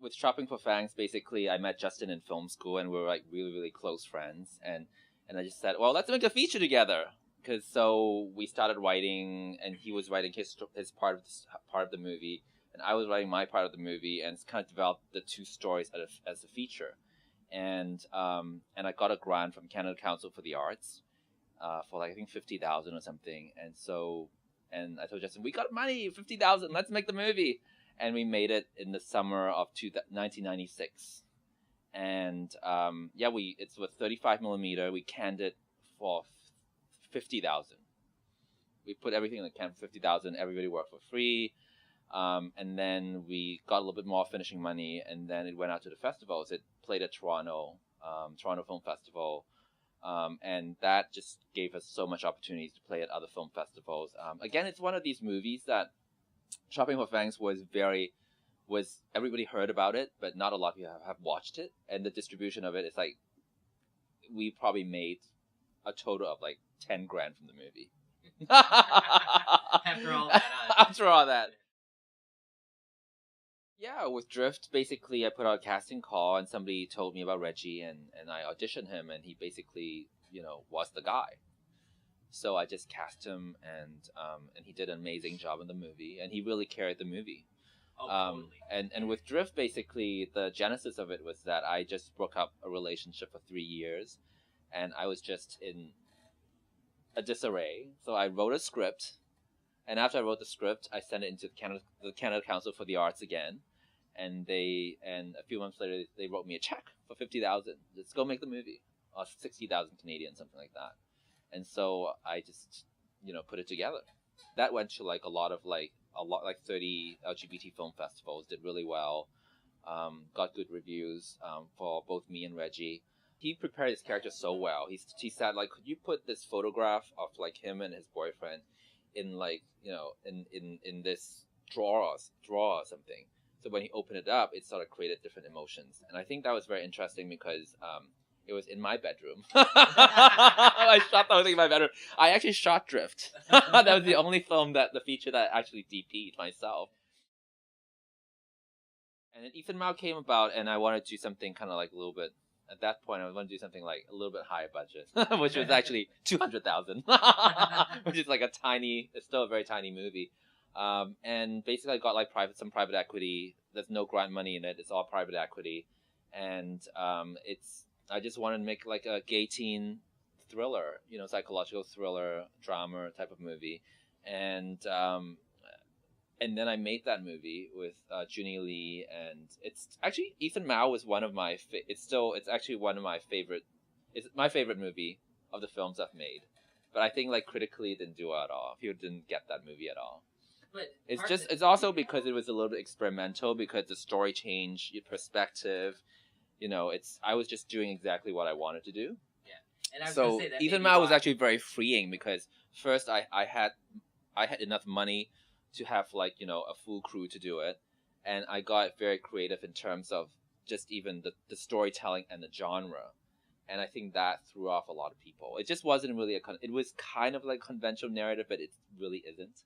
with Shopping for Fangs, basically, I met Justin in film school, and we were like really, really close friends. And I just said, well, let's make a feature together. So we started writing, and he was writing his part of the movie, and I was writing my part of the movie, and it's kind of developed the two stories as a feature. And I got a grant from Canada Council for the Arts, for like I think 50,000 or something. And I told Justin, we got money, 50,000, let's make the movie. And we made it in the summer of 1996. And it's with 35 millimeter. We canned it for 50,000. We put everything in the can for 50,000. Everybody worked for free. And then we got a little bit more finishing money, and then it went out to the festivals. It played at Toronto Film Festival. And that just gave us so much opportunities to play at other film festivals. Again, it's one of these movies that Shopping for Fangs was everybody heard about it, but not a lot of people have watched it. And the distribution of it is like, we probably made a total of like 10 grand from the movie. After all that. Yeah, with Drift, basically, I put out a casting call, and somebody told me about Reggie, and I auditioned him, and he basically, was the guy. So I just cast him, and he did an amazing job in the movie, and he really carried the movie. Totally. And with Drift, basically, the genesis of it was that I just broke up a relationship for 3 years, and I was just in a disarray. So I wrote a script, and after I wrote the script, I sent it into the Canada Council for the Arts again, and a few months later, they wrote me a check for 50,000. Let's go make the movie, or 60,000 Canadian, something like that. And so I just, put it together. That went to like a lot like 30 LGBT film festivals, did really well, got good reviews for both me and Reggie. He prepared his character so well. He said, like, could you put this photograph of like him and his boyfriend in like, in this drawer or something. So when he opened it up, it sort of created different emotions. And I think that was very interesting because it was in my bedroom. I shot the whole thing in my bedroom. I actually shot Drift. That was the only feature that I actually DP'd myself. And then Ethan Mao came about, and I wanted to do something kind of like a little bit. At that point, I wanted to do something like a little bit higher budget, which was actually 200,000, which is like it's still a very tiny movie. And basically, I got like some private equity. There's no grant money in it. It's all private equity, and I just wanted to make like a gay teen thriller, psychological thriller, drama type of movie, and then I made that movie with Quention Lee, and it's actually Ethan Mao was one of my it's actually one of my favorite. It's my favorite movie of the films I've made, but I think like critically it didn't do well at all. People didn't get that movie at all. But it's also because it was a little bit experimental, because the story changed, your perspective. I was just doing exactly what I wanted to do. Yeah, and I was so gonna say that Ethan Mao was actually very freeing, because first I had enough money to have like a full crew to do it, and I got very creative in terms of just even the storytelling and the genre, and I think that threw off a lot of people. It just wasn't really it was kind of like conventional narrative, but it really isn't.